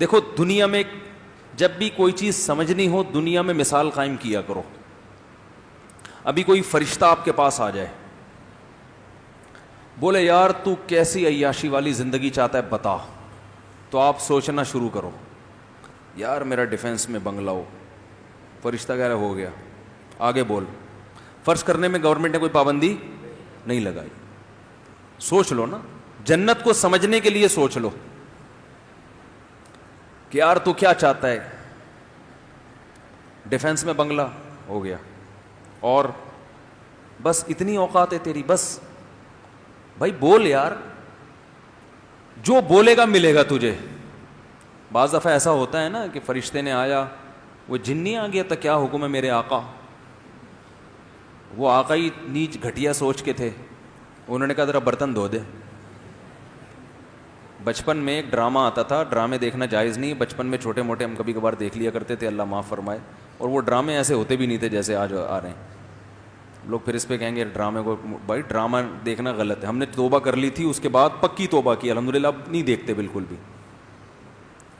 دیکھو دنیا میں جب بھی کوئی چیز سمجھنی ہو دنیا میں مثال قائم کیا کرو. ابھی کوئی فرشتہ آپ کے پاس آ جائے, بولے یار تو کیسی عیاشی والی زندگی چاہتا ہے بتا, تو آپ سوچنا شروع کرو, یار میرا ڈیفینس میں بنگلہ ہو. فرشتہ کہہ رہا ہو گیا, آگے بول. فرض کرنے میں گورنمنٹ نے کوئی پابندی نہیں لگائی. سوچ لو نا, جنت کو سمجھنے کے لیے سوچ لو کہ یار تو کیا چاہتا ہے. ڈیفینس میں بنگلہ ہو گیا, اور بس اتنی اوقات ہے تیری, بس بھائی بول یار, جو بولے گا ملے گا تجھے. بعض دفعہ ایسا ہوتا ہے نا کہ فرشتے نے آیا, وہ جن نہیں آ گیا تھا, کیا حکم ہے میرے آقا. وہ آقا ہی نیچ گھٹیا سوچ کے تھے, انہوں نے کہا ذرا برتن دھو دے. بچپن میں ایک ڈرامہ آتا تھا, ڈرامے دیکھنا جائز نہیں, بچپن میں چھوٹے موٹے ہم کبھی کبھار دیکھ لیا کرتے تھے, اللہ معاف فرمائے. اور وہ ڈرامے ایسے ہوتے بھی نہیں تھے جیسے آج آ رہے ہیں. لوگ پھر اس پہ کہیں گے ڈرامے کو, بھائی ڈرامہ دیکھنا غلط ہے. ہم نے توبہ کر لی تھی, اس کے بعد پکی توبہ کی الحمدللہ, اب نہیں دیکھتے بالکل بھی,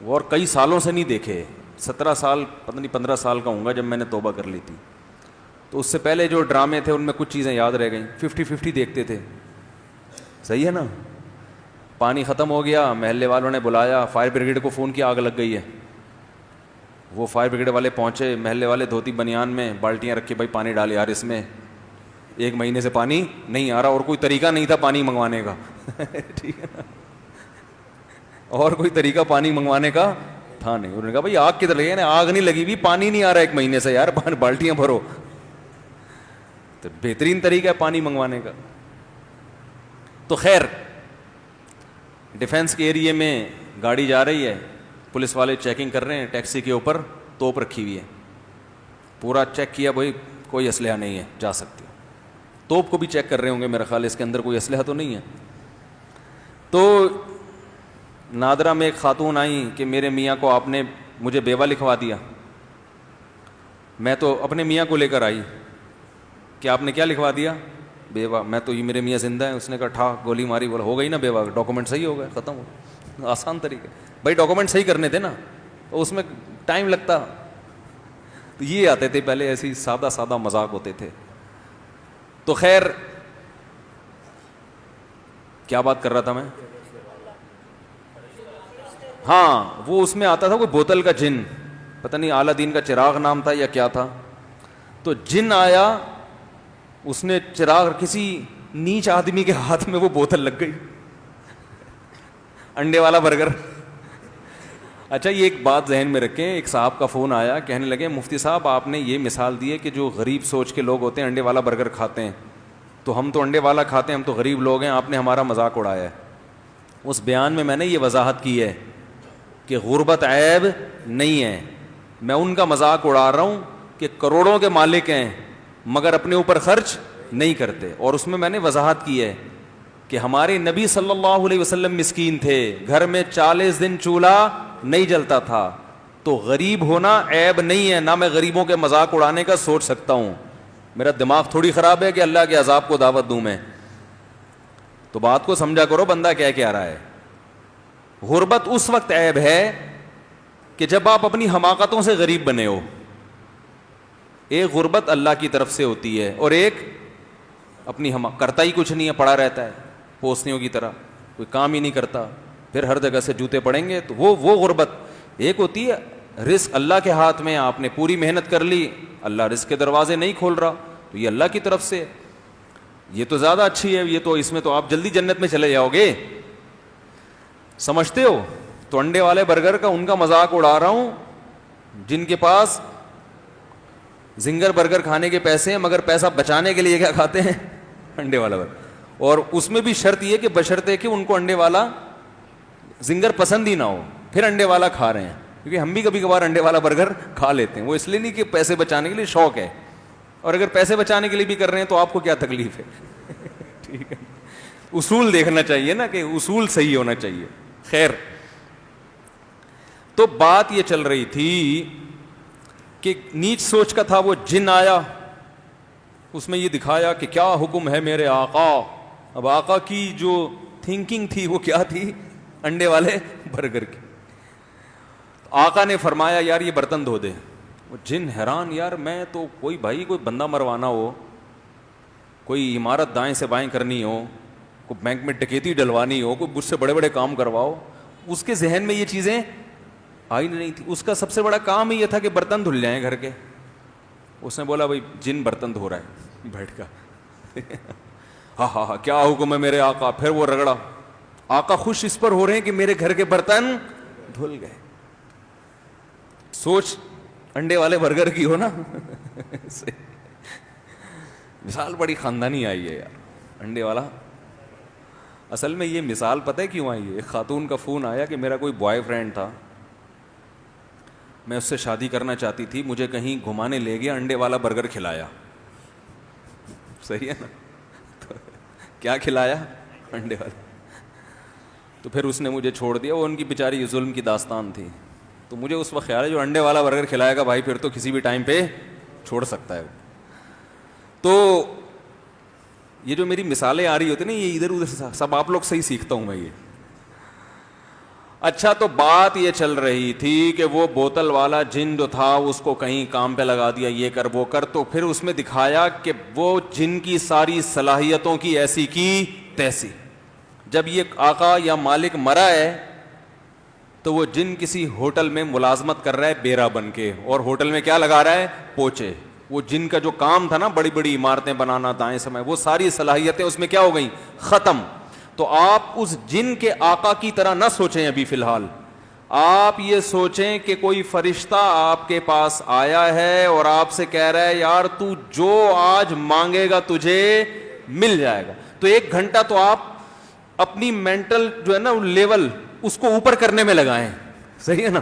اور کئی سالوں سے نہیں دیکھے. 17 سال پتہ نہیں 15 سال کا ہوں گا جب میں نے توبہ کر لی تھی. تو اس سے پہلے جو ڈرامے تھے ان میں کچھ چیزیں یاد رہ گئیں. 50-50 دیکھتے تھے, صحیح ہے نا. پانی ختم ہو گیا, محلے والوں نے بلایا, فائر بریگیڈ کو فون کیا آگ لگ گئی ہے. وہ فائر بریگیڈ والے پہنچے, محلے والے دھوتی بنیان میں بالٹیاں رکھی, بھائی پانی ڈال یار اس میں, 1 مہینے سے پانی نہیں آ رہا, اور کوئی طریقہ نہیں تھا پانی منگوانے کا. ٹھیک ہے نا, اور کوئی طریقہ پانی منگوانے کا تھا نہیں. انہوں نے کہا بھائی آگ کدھر لگی ہے, آگ نہیں لگی ہوئی, پانی نہیں آ رہا 1 مہینے سے یار, بالٹیاں بھرو. تو بہترین طریقہ ہے پانی منگوانے کا. تو خیر, ڈیفینس کے ایریے میں گاڑی جا رہی ہے, پولیس والے چیکنگ کر رہے ہیں, ٹیکسی کے اوپر توپ رکھی ہوئی ہے. پورا چیک کیا, بھائی کوئی اسلحہ نہیں ہے, جا سکتی. توپ کو بھی چیک کر رہے ہوں گے میرا خیال, اس کے اندر کوئی اسلحہ تو نہیں ہے. تو نادرا میں ایک خاتون آئیں کہ میرے میاں کو آپ نے مجھے بیوہ لکھوا دیا. میں تو اپنے میاں کو لے کر آئی کہ آپ نے کیا لکھوا دیا, بیوہ. میں تو یہ میرے میاں زندہ ہیں. اس نے کہا ٹھا گولی ماری, بولا ہو گئی نا بیوہ, ڈاکومنٹ صحیح ہو گئے, ختم ہو. آسان طریقے, بھائی ڈاکومنٹ صحیح کرنے تھے نا, تو اس میں ٹائم لگتا. تو یہ آتے تھے پہلے, ایسی سادہ سادہ مذاق ہوتے تھے. تو خیر, کیا بات کر رہا تھا میں, ہاں وہ اس میں آتا تھا کوئی بوتل کا جن, پتہ نہیں اعلیٰ دین کا چراغ نام تھا یا کیا تھا. تو جن آیا, اس نے چراغ, کسی نیچ آدمی کے ہاتھ میں وہ بوتل لگ گئی, انڈے والا برگر. اچھا یہ ایک بات ذہن میں رکھیں, ایک صاحب کا فون آیا, کہنے لگے مفتی صاحب آپ نے یہ مثال دی ہے کہ جو غریب سوچ کے لوگ ہوتے ہیں انڈے والا برگر کھاتے ہیں, تو ہم تو انڈے والا کھاتے ہیں, ہم تو غریب لوگ ہیں, آپ نے ہمارا مذاق اڑایا ہے. اس بیان میں نے یہ وضاحت کی ہے کہ غربت عیب نہیں ہے, میں ان کا مذاق اڑا رہا ہوں کہ کروڑوں کے مالک ہیں مگر اپنے اوپر خرچ نہیں کرتے. اور اس میں نے وضاحت کی ہے کہ ہمارے نبی صلی اللہ علیہ وسلم مسکین تھے, گھر میں 40 دن چولہا نہیں جلتا تھا. تو غریب ہونا عیب نہیں ہے, نہ میں غریبوں کے مذاق اڑانے کا سوچ سکتا ہوں. میرا دماغ تھوڑی خراب ہے کہ اللہ کے عذاب کو دعوت دوں میں. تو بات کو سمجھا کرو, بندہ کیا رہا ہے. غربت اس وقت عیب ہے کہ جب آپ اپنی حماقتوں سے غریب بنے ہو. ایک غربت اللہ کی طرف سے ہوتی ہے, اور ایک اپنی کرتا ہی کچھ نہیں ہے, پڑا رہتا ہے پوسنیوں کی طرح, کوئی کام ہی نہیں کرتا, پھر ہر جگہ سے جوتے پڑیں گے. تو وہ غربت. ایک ہوتی ہے رزق اللہ کے ہاتھ میں, آپ نے پوری محنت کر لی, اللہ رزق کے دروازے نہیں کھول رہا, تو یہ اللہ کی طرف سے, یہ تو زیادہ اچھی ہے. یہ تو اس میں تو آپ جلدی جنت میں چلے جاؤ گے, سمجھتے ہو. تو انڈے والے برگر کا ان کا مذاق اڑا رہا ہوں جن کے پاس زنگر برگر کھانے کے پیسے ہیں, مگر پیسہ بچانے کے لیے کیا کھاتے ہیں, انڈے والا برگر. اور اس میں بھی شرط یہ کہ بشرطے کہ ان کو انڈے والا زنگر پسند ہی نہ ہو, پھر انڈے والا کھا رہے ہیں. کیونکہ ہم بھی کبھی کبھار انڈے والا برگر کھا لیتے ہیں, وہ اس لیے نہیں کہ پیسے بچانے کے لیے, شوق ہے. اور اگر پیسے بچانے کے لیے بھی کر رہے ہیں تو آپ کو کیا تکلیف ہے. ٹھیک ہے, اصول دیکھنا چاہیے نا, کہ اصول صحیح ہونا چاہیے. خیر, تو بات یہ چل رہی تھی کہ نیچ سوچ کا تھا. وہ جن آیا, اس میں یہ دکھایا کہ کیا حکم ہے میرے آقا. اب آقا کی جو تھنکنگ تھی وہ کیا تھی, انڈے والے برگر کی. آقا نے فرمایا یار یہ برتن دھو دے. وہ جن حیران, یار میں تو کوئی بھائی کوئی بندہ مروانا ہو, کوئی عمارت دائیں سے بائیں کرنی ہو, کوئی بینک میں ڈکیتی ڈلوانی ہو, کوئی مجھ سے بڑے بڑے کام کرواؤ, اس کے ذہن میں یہ چیزیں آئی نہیں تھی. اس کا سب سے بڑا کام ہی یہ تھا کہ برتن دھل جائیں گھر کے. اس نے بولا بھائی جن برتن دھو رہا ہے بیٹھ کر. ہاں ہاں ہاں کیا حکم ہے میرے آقا. پھر وہ رگڑا. آقا خوش اس پر ہو رہے ہیں کہ میرے گھر کے برتن دھل گئے. سوچ انڈے والے برگر کی ہو نا. مثال بڑی خاندانی آئی ہے یار انڈے والا. اصل میں یہ مثال پتہ ہے کیوں آئی ہے؟ ایک خاتون کا فون آیا کہ میرا کوئی بوائے فرینڈ تھا, میں اس سے شادی کرنا چاہتی تھی, مجھے کہیں گھمانے لے گیا, انڈے والا برگر کھلایا. صحیح ہے نا. تو کیا کھلایا؟ انڈے والا. تو پھر اس نے مجھے چھوڑ دیا. وہ ان کی بیچاری ظلم کی داستان تھی. تو مجھے اس وقت خیال ہے جو انڈے والا برگر کھلائے گا بھائی پھر تو کسی بھی ٹائم پہ چھوڑ سکتا ہے. تو یہ جو میری مثالیں آ رہی ہوتی نا یہ ادھر ادھر سب آپ لوگ سے ہی سیکھتا ہوں میں یہ. اچھا تو بات یہ چل رہی تھی کہ وہ بوتل والا جن جو تھا اس کو کہیں کام پہ لگا دیا, یہ کر وہ کر. تو پھر اس میں دکھایا کہ وہ جن کی ساری صلاحیتوں کی ایسی کی تیسی. جب یہ آقا یا مالک مرا ہے تو وہ جن کسی ہوٹل میں ملازمت کر رہا ہے بیرا بن کے, اور ہوٹل میں کیا لگا رہا ہے؟ پوچے. وہ جن کا جو کام تھا نا بڑی بڑی عمارتیں بنانا دائیں سمے, وہ ساری صلاحیتیں اس میں کیا ہو گئیں؟ ختم. تو آپ اس جن کے آقا کی طرح نہ سوچیں ابھی فی الحال. آپ یہ سوچیں کہ کوئی فرشتہ آپ کے پاس آیا ہے اور آپ سے کہہ رہا ہے یار تو جو آج مانگے گا تجھے مل جائے گا. تو 1 گھنٹہ تو آپ اپنی مینٹل جو ہے نا لیول اس کو اوپر کرنے میں لگائیں. صحیح ہے نا.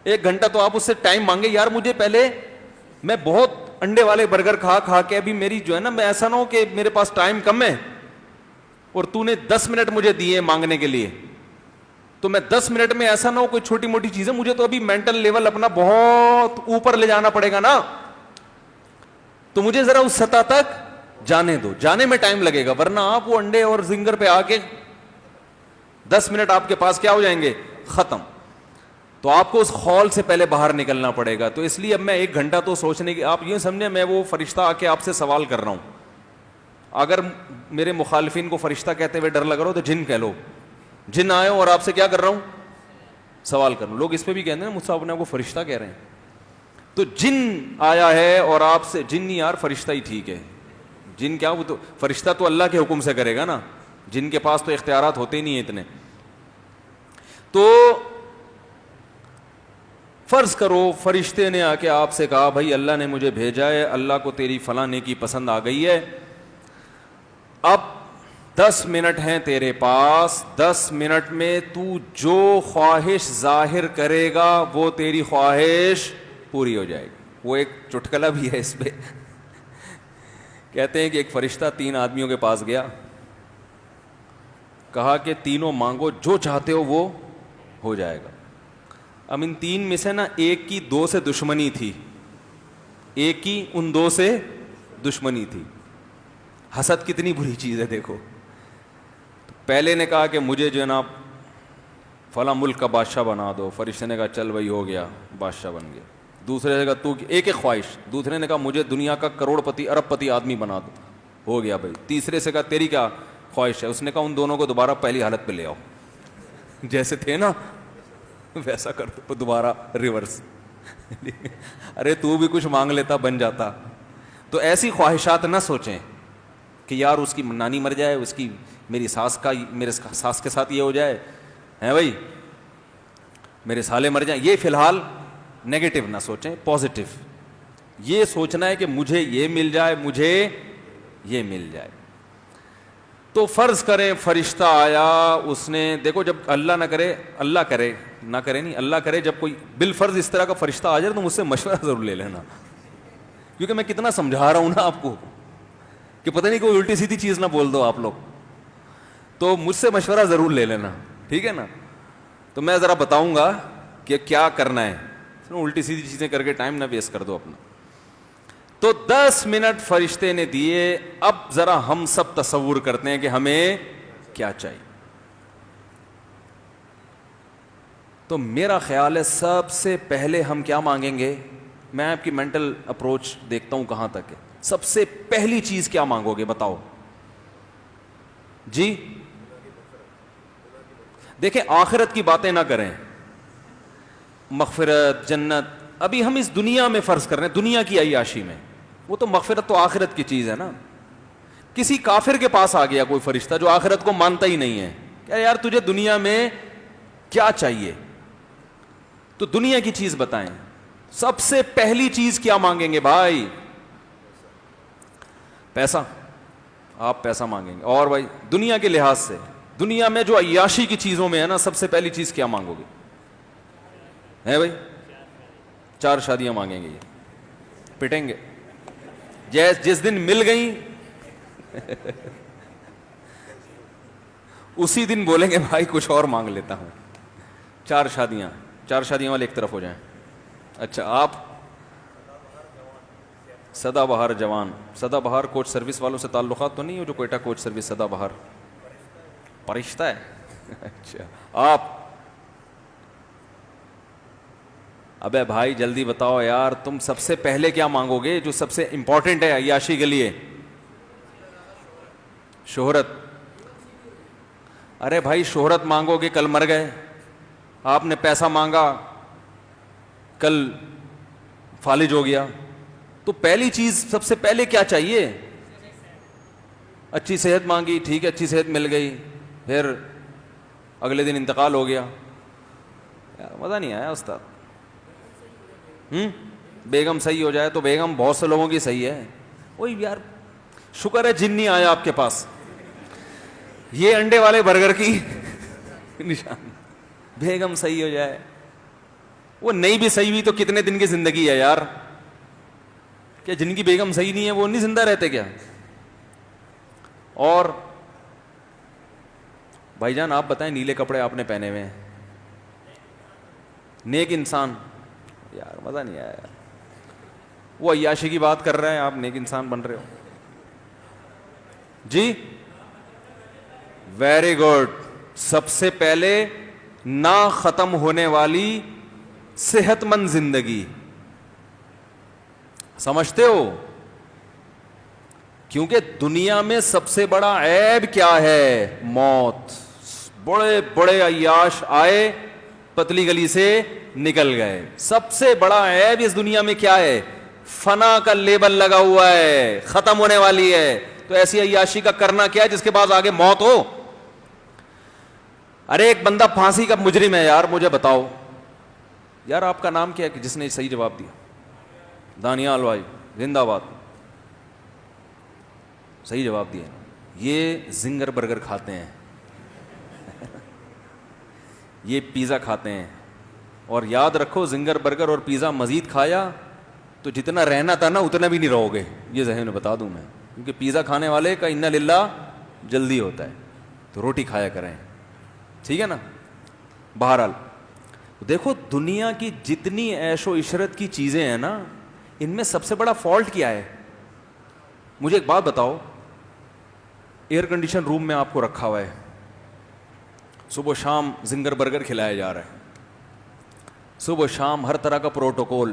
1 گھنٹہ تو آپ اس سے ٹائم مانگے, یار مجھے پہلے میں بہت انڈے والے برگر کھا کے ابھی میری جو ہے نا, میں ایسا نہ ہو کہ میرے پاس ٹائم کم ہے اور تو نے 10 منٹ مجھے دیے مانگنے کے لیے, تو میں 10 منٹ میں ایسا نہ ہو کوئی چھوٹی موٹی چیزیں, مجھے تو ابھی مینٹل لیول اپنا بہت اوپر لے جانا پڑے گا نا. تو مجھے ذرا اس سطح تک جانے دو, جانے میں ٹائم لگے گا. ورنہ آپ وہ انڈے اور زنگر پہ آ کے 10 منٹ آپ کے پاس کیا ہو جائیں گے؟ ختم. تو آپ کو اس خول سے پہلے باہر نکلنا پڑے گا. تو اس لیے اب میں 1 گھنٹہ تو سوچنے کی, آپ یہ سمجھیں میں وہ فرشتہ آ کے آپ سے سوال کر رہا ہوں. اگر میرے مخالفین کو فرشتہ کہتے ہوئے ڈر لگ رہا ہو تو جن کہہ لو. جن آئے ہو اور آپ سے کیا کر رہا ہوں؟ سوال کر رہا ہوں. لوگ اس پہ بھی کہتے ہیں نا مجھ سے اپنے آپ کو فرشتہ کہہ رہے ہیں. تو جن آیا ہے اور آپ سے, جن نہیں یار فرشتہ ہی ٹھیک ہے. جن کیا, وہ تو فرشتہ تو اللہ کے حکم سے کرے گا نا, جن کے پاس تو اختیارات ہوتے ہی نہیں ہیں اتنے. تو فرض کرو فرشتے نے آ کے آپ سے کہا بھائی اللہ نے مجھے بھیجا ہے, اللہ کو تیری فلاں نیکی پسند آ گئی ہے, اب 10 منٹ ہیں تیرے پاس, 10 منٹ میں تو جو خواہش ظاہر کرے گا وہ تیری خواہش پوری ہو جائے گی. وہ ایک چٹکلا بھی ہے اس پہ. کہتے ہیں کہ ایک فرشتہ 3 آدمیوں کے پاس گیا, کہا کہ تینوں مانگو جو چاہتے ہو وہ ہو جائے گا. اب ان 3 میں سے نا ایک کی 2 سے دشمنی تھی, ایک کی ان 2 سے دشمنی تھی. حسد کتنی بری چیز ہے دیکھو. پہلے نے کہا کہ مجھے جو ہے نا فلاں ملک کا بادشاہ بنا دو. فرشتے نے کہا چل بھائی ہو گیا, بادشاہ بن گیا. دوسرے نے کہا تو ایک خواہش. دوسرے نے کہا مجھے دنیا کا کروڑ پتی ارب پتی آدمی بنا دو. ہو گیا بھائی. تیسرے سے کہا تیری کیا خواہش ہے؟ اس نے کہا ان دونوں کو دوبارہ پہلی حالت پہ لے آؤ, جیسے تھے نا ویسا کر دو دوبارہ ریورس. ارے تو بھی کچھ مانگ لیتا بن جاتا. تو ایسی خواہشات نہ سوچیں کہ یار اس کی نانی مر جائے, اس کی میری ساس کا میرے ساس کے ساتھ یہ ہو جائے ہیں بھائی, میرے سالے مر جائیں. یہ فی الحال نیگیٹو نہ سوچیں, پازیٹو یہ سوچنا ہے کہ مجھے یہ مل جائے, مجھے یہ مل جائے. تو فرض کریں فرشتہ آیا, اس نے دیکھو جب اللہ نہ کرے, اللہ کرے نہ کرے نہیں, اللہ کرے جب کوئی بالفرض اس طرح کا فرشتہ آ جائے تو مجھ سے مشورہ ضرور لے لینا, کیونکہ میں کتنا سمجھا رہا ہوں نا آپ کو کہ پتہ نہیں کوئی الٹی سیدھی چیز نہ بول دو آپ لوگ. تو مجھ سے مشورہ ضرور لے لینا, ٹھیک ہے نا. تو میں ذرا بتاؤں گا کہ کیا کرنا ہے, الٹی سیدھی چیزیں کر کے ٹائم نہ ویسٹ کر دو اپنا. تو 10 منٹ فرشتے نے دیے. اب ذرا ہم سب تصور کرتے ہیں کہ ہمیں کیا چاہیے. تو میرا خیال ہے سب سے پہلے ہم کیا مانگیں گے؟ میں آپ کی مینٹل اپروچ دیکھتا ہوں کہاں تک ہے. سب سے پہلی چیز کیا مانگو گے بتاؤ جی؟ دیکھیں آخرت کی باتیں نہ کریں, مغفرت, جنت, ابھی ہم اس دنیا میں فرض کر رہے ہیں, دنیا کی عیاشی میں. وہ تو مغفرت تو آخرت کی چیز ہے نا. کسی کافر کے پاس آ گیا کوئی فرشتہ جو آخرت کو مانتا ہی نہیں ہے, کہ یار تجھے دنیا میں کیا چاہیے, تو دنیا کی چیز بتائیں. سب سے پہلی چیز کیا مانگیں گے بھائی؟ پیسہ. آپ پیسہ مانگیں گے. اور بھائی دنیا کے لحاظ سے, دنیا میں جو عیاشی کی چیزوں میں ہے نا, سب سے پہلی چیز کیا مانگو گے؟ ہے بھائی 4 شادیاں مانگیں گے, یہ پٹیں گے جس دن مل گئیں اسی دن بولیں گے بھائی کچھ اور مانگ لیتا ہوں. 4 شادیاں والے ایک طرف ہو جائیں. اچھا آپ سدا بہار جوان, سدا بہار کوچ سروس والوں سے تعلقات تو نہیں ہو جو کوئٹہ کوچ سروس سدا بہار فرشتہ ہے؟ اچھا آپ, ابے بھائی جلدی بتاؤ یار, تم سب سے پہلے کیا مانگو گے جو سب سے امپورٹنٹ ہے عیاشی کے لیے؟ شہرت. ارے بھائی شہرت مانگو گے, کل مر گئے. آپ نے پیسہ مانگا, کل فالج ہو گیا, تو پہلی چیز سب سے پہلے کیا چاہیے؟ اچھی صحت مانگی, ٹھیک ہے اچھی صحت مل گئی, پھر اگلے دن انتقال ہو گیا. یار مزہ نہیں آیا استاد. بیگم صحیح ہو جائے تو بیگم بہت سے لوگوں کی صحیح ہے. وہی یار شکر ہے جن نہیں آیا آپ کے پاس. یہ انڈے والے برگر کی نشان, بیگم صحیح ہو جائے. وہ نہیں بھی صحیح ہوئی تو کتنے دن کی زندگی ہے یار, کیا جن کی بیگم صحیح نہیں ہے وہ نہیں زندہ رہتے کیا؟ اور بھائی جان آپ بتائیں, نیلے کپڑے آپ نے پہنے ہوئے ہیں, نیک انسان. یار مزہ نہیں آیا یار. وہ عیاشی کی بات کر رہے ہیں, آپ نیک انسان بن رہے ہو جی. Very good. سب سے پہلے نہ ختم ہونے والی صحت مند زندگی, سمجھتے ہو؟ کیونکہ دنیا میں سب سے بڑا عیب کیا ہے؟ موت. بڑے بڑے عیاش آئے, پتلی گلی سے نکل گئے. سب سے بڑا عیب اس دنیا میں کیا ہے؟ فنا کا لیبل لگا ہوا ہے, ختم ہونے والی ہے. تو ایسی عیاشی کا کرنا کیا ہے جس کے بعد آگے موت ہو؟ ارے ایک بندہ پھانسی کا مجرم ہے یار, مجھے بتاؤ یار آپ کا نام کیا ہے جس نے صحیح جواب دیا؟ دانیال بھائی زندہ باد, صحیح جواب دیا. یہ زنگر برگر کھاتے ہیں, یہ پیزا کھاتے ہیں, اور یاد رکھو زنگر برگر اور پیزا مزید کھایا تو جتنا رہنا تھا نا اتنا بھی نہیں رہو گے, یہ ذہن میں بتا دوں میں. کیونکہ پیزا کھانے والے کا انا للہ جلدی ہوتا ہے, تو روٹی کھایا کریں, ٹھیک ہے نا. بہرحال دیکھو دنیا کی جتنی عیش و عشرت کی چیزیں ہیں نا, ان میں سب سے بڑا فالٹ کیا ہے؟ مجھے ایک بات بتاؤ, ایئر کنڈیشن روم میں آپ کو رکھا ہوا ہے, صبح و شام زنگر برگر کھلایا جا رہا ہے, صبح و شام ہر طرح کا پروٹوکول,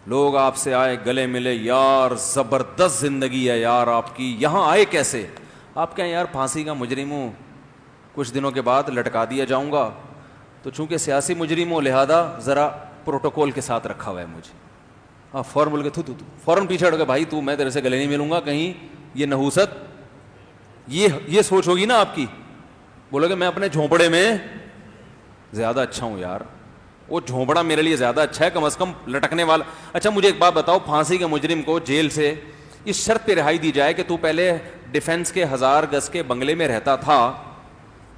لوگ آپ سے آئے گلے ملے, یار زبردست زندگی ہے یار آپ کی, یہاں آئے کیسے؟ آپ کہیں یار پھانسی کا مجرم ہوں, کچھ دنوں کے بعد لٹکا دیا جاؤں گا, تو چونکہ سیاسی مجرم ہوں لہذا ذرا پروٹوکول کے ساتھ رکھا ہوا ہے مجھے. ہاں فوراً بول کے تو فوراً پیچھے ہٹ گئے, بھائی تو میں تیرے سے گلے نہیں ملوں گا, کہیں یہ نحوست, یہ سوچ ہوگی نا آپ کی. بولو کہ میں اپنے جھونپڑے میں زیادہ اچھا ہوں یار, وہ جھونپڑا میرے لیے زیادہ اچھا ہے, کم از کم لٹکنے والا. اچھا مجھے ایک بات بتاؤ, پھانسی کے مجرم کو جیل سے اس شرط پہ رہائی دی جائے کہ تو پہلے ڈیفینس کے 1000 گز کے بنگلے میں رہتا تھا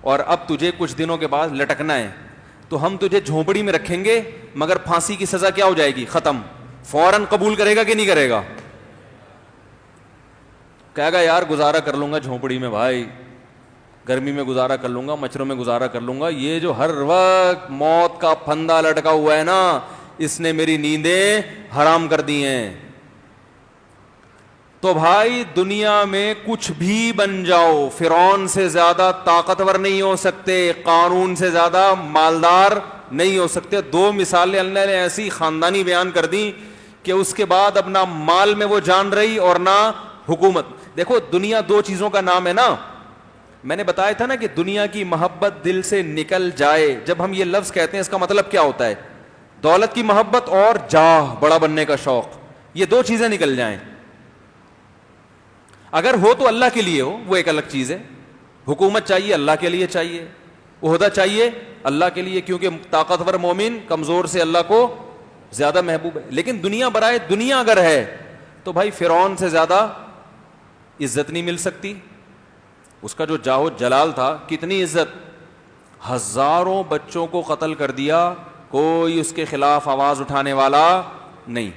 اور اب تجھے کچھ دنوں کے بعد لٹکنا ہے, تو ہم تجھے جھونپڑی میں رکھیں گے, مگر پھانسی کی سزا کیا ہو جائے گی؟ ختم. فوراً قبول کرے گا کہ نہیں کرے گا؟ کہے گا یار گزارا کر لوں گا جھونپڑی میں بھائی, گرمی میں گزارا کر لوں گا, مچھروں میں گزارا کر لوں گا, یہ جو ہر وقت موت کا پھندا لٹکا ہوا ہے نا, اس نے میری نیندیں حرام کر دی ہیں. تو بھائی دنیا میں کچھ بھی بن جاؤ, فرعون سے زیادہ طاقتور نہیں ہو سکتے, قارون سے زیادہ مالدار نہیں ہو سکتے. دو مثالیں اللہ نے ایسی خاندانی بیان کر دی کہ اس کے بعد اب نہ مال میں وہ جان رہی اور نہ حکومت. دیکھو دنیا دو چیزوں کا نام ہے نا. میں نے بتایا تھا نا کہ دنیا کی محبت دل سے نکل جائے. جب ہم یہ لفظ کہتے ہیں اس کا مطلب کیا ہوتا ہے؟ دولت کی محبت اور جاہ, بڑا بننے کا شوق, یہ دو چیزیں نکل جائیں. اگر ہو تو اللہ کے لیے ہو, وہ ایک الگ چیز ہے. حکومت چاہیے اللہ کے لیے چاہیے, عہدہ چاہیے اللہ کے لیے, کیونکہ طاقتور مومن کمزور سے اللہ کو زیادہ محبوب ہے. لیکن دنیا برائے دنیا اگر ہے تو بھائی فرعون سے زیادہ عزت نہیں مل سکتی. اس کا جو جاہ جلال تھا, کتنی عزت, ہزاروں بچوں کو قتل کر دیا, کوئی اس کے خلاف آواز اٹھانے والا نہیں.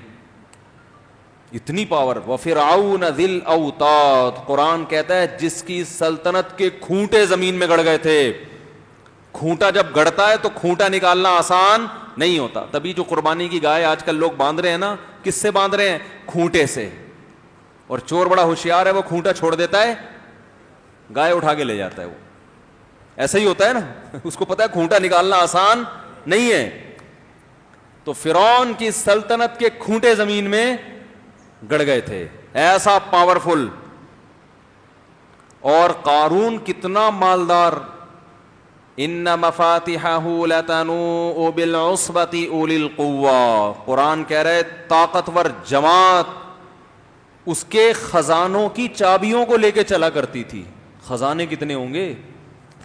اتنی پاور. وَفِرْعَوْنَ ذِي الْأَوْتَادِ, قرآن کہتا ہے جس کی سلطنت کے کھونٹے زمین میں گڑ گئے تھے. کھونٹا جب گڑتا ہے تو کھونٹا نکالنا آسان نہیں ہوتا. تبھی جو قربانی کی گائے آج کل لوگ باندھ رہے ہیں نا, کس سے باندھ رہے ہیں؟ کھونٹے سے. اور چور بڑا ہوشیار ہے, وہ کھونٹا چھوڑ دیتا ہے, گائے اٹھا کے لے جاتا ہے. وہ ایسا ہی ہوتا ہے نا, اس کو پتا ہے کھونٹا نکالنا آسان نہیں ہے. تو فرعون کی سلطنت کے کھونٹے زمین میں گڑ گئے تھے, ایسا پاورفل. اور قارون کتنا مالدار. ان مفاتحہ لتنوء بالعصبۃ اولی القوہ, قرآن کہہ رہے طاقتور جماعت اس کے خزانوں کی چابیوں کو لے کے چلا کرتی تھی. خزانے کتنے ہوں گے,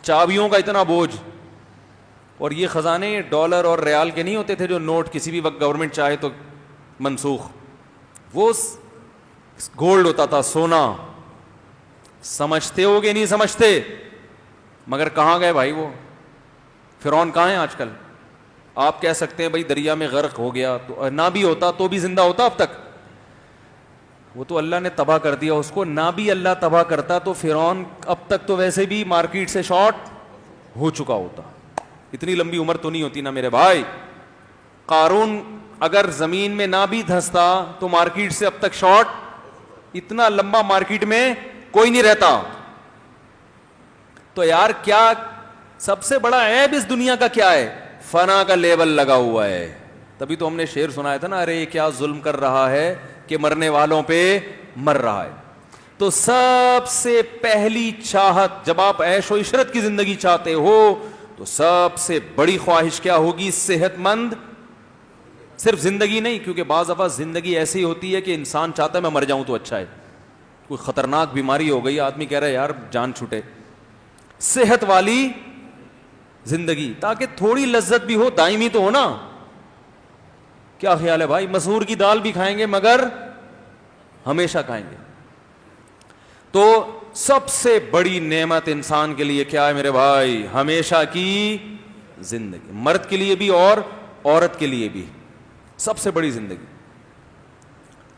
چابیوں کا اتنا بوجھ. اور یہ خزانے ڈالر اور ریال کے نہیں ہوتے تھے جو نوٹ کسی بھی وقت گورنمنٹ چاہے تو منسوخ. وہ گولڈ ہوتا تھا, سونا. سمجھتے ہو کہ نہیں سمجھتے؟ مگر کہاں گئے بھائی وہ فرعون, کہاں ہیں آج کل؟ آپ کہہ سکتے ہیں بھائی دریا میں غرق ہو گیا, تو نہ بھی ہوتا تو بھی زندہ ہوتا اب تک. وہ تو اللہ نے تباہ کر دیا اس کو. نہ بھی اللہ تباہ کرتا تو فرعون اب تک تو ویسے بھی مارکیٹ سے شارٹ ہو چکا ہوتا. اتنی لمبی عمر تو نہیں ہوتی نا میرے بھائی. قارون اگر زمین میں نہ بھی دھستا تو مارکیٹ سے اب تک شارٹ, اتنا لمبا مارکیٹ میں کوئی نہیں رہتا. تو یار کیا سب سے بڑا عیب اس دنیا کا کیا ہے؟ فنا کا لیبل لگا ہوا ہے. تبھی تو ہم نے شعر سنایا تھا نا, ارے کیا ظلم کر رہا ہے کہ مرنے والوں پہ مر رہا ہے. تو سب سے پہلی چاہت جب آپ عیش و عشرت کی زندگی چاہتے ہو تو سب سے بڑی خواہش کیا ہوگی؟ صحت مند. صرف زندگی نہیں, کیونکہ بعض دفعہ زندگی ایسی ہوتی ہے کہ انسان چاہتا ہے میں مر جاؤں تو اچھا ہے. کوئی خطرناک بیماری ہو گئی, آدمی کہہ رہا ہے یار جان چھوٹے. صحت والی زندگی, تاکہ تھوڑی لذت بھی ہو, دائمی تو ہو نا. کیا خیال ہے بھائی؟ مسور کی دال بھی کھائیں گے مگر ہمیشہ کھائیں گے. تو سب سے بڑی نعمت انسان کے لیے کیا ہے میرے بھائی؟ ہمیشہ کی زندگی. مرد کے لیے بھی اور عورت کے لیے بھی سب سے بڑی زندگی.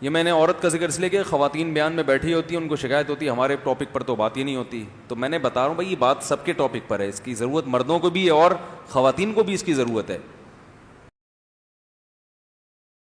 یہ میں نے عورت کا ذکر اس لیے کہ خواتین بیان میں بیٹھی ہوتی ہیں, ان کو شکایت ہوتی ہے ہمارے ٹاپک پر تو بات ہی نہیں ہوتی. تو میں نے بتا رہا ہوں بھائی یہ بات سب کے ٹاپک پر ہے, اس کی ضرورت مردوں کو بھی ہے اور خواتین کو بھی اس کی ضرورت ہے.